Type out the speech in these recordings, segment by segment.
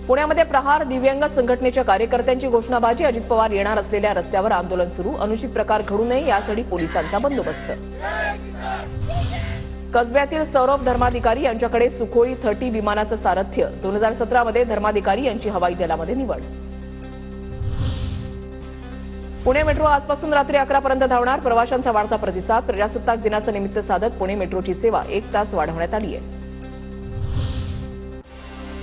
पुण्यामध्ये प्रहार दिव्यांग संघटनेच्या कार्यकर्त्यांची घोषणाबाजी। अजित पवार येणार असलेल्या रस्त्यावर आंदोलन सुरू। अनुचित प्रकार घडू नये यासाठी पोलिसांचा बंदोबस्त। कसब्यातील सौरभ धर्माधिकारी यांच्याकडे सुखोई 30 विमानाचं सारथ्य। 2017 मध्ये धर्माधिकारी यांची हवाई दलामध्ये निवड। पुणे मेट्रो आजपासून रात्री 11 पर्यंत धावणार। प्रवाशांचा वाढता प्रतिसाद। प्रजासत्ताक दिनाचं निमित्त साधत पुणे मेट्रोची सेवा 1 तास वाढवण्यात आली आहे।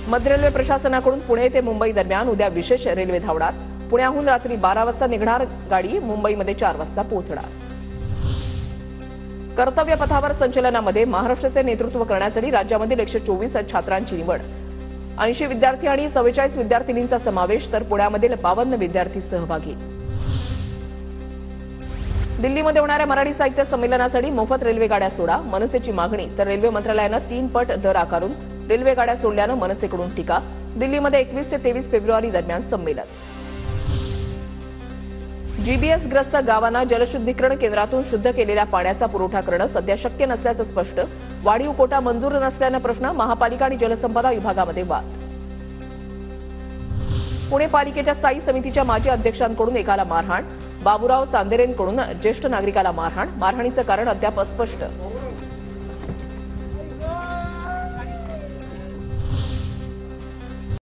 मध्य रेल्वे प्रशासनाकडून पुणे ते मुंबई दरम्यान उद्या विशेष रेल्वे धावणार। पुण्याहून रात्री 12 वाजता निघणार गाडी मुंबईमध्ये 4 वाजता पोहोचणार। कर्तव्य पथावर संचलनामध्ये महाराष्ट्राचे नेतृत्व करण्यासाठी राज्यामधील 124 छात्रांची निवड। 80 विद्यार्थी आणि 44 विद्यार्थिनींचा समावेश, तर पुण्यामधील 52 विद्यार्थी सहभागी। दिल्लीमध्ये होणाऱ्या मराठी साहित्य संमेलनासाठी मोफत रेल्वे गाड्या सोडा, मनसेची मागणी। तर रेल्वे मंत्रालयानं 3 पट दर आकारून रेल्वे गाड्या सोडल्यानं मनसेकडून टीका। दिल्लीमध्ये 21 ते 23 फेब्रुवारी दरम्यान संमेलन। जीबीएस ग्रस्त गावांना जलशुद्धीकरण केंद्रातून शुद्ध केलेल्या पाण्याचा पुरवठा करणं सध्या शक्य नसल्याचं स्पष्ट। वाढीव कोटा मंजूर नसल्यानं प्रश्न। महापालिका आणि जलसंपदा विभागामध्ये वाद। पुणे पालिकेच्या स्थायी समितीच्या माजी अध्यक्षांकडून एकाला मारहाण। बाबूराव चांदेरेंकडून ज्येष्ठ नागरिकाला मारहाण। मारहाणीचं कारण अद्याप अस्पष्ट।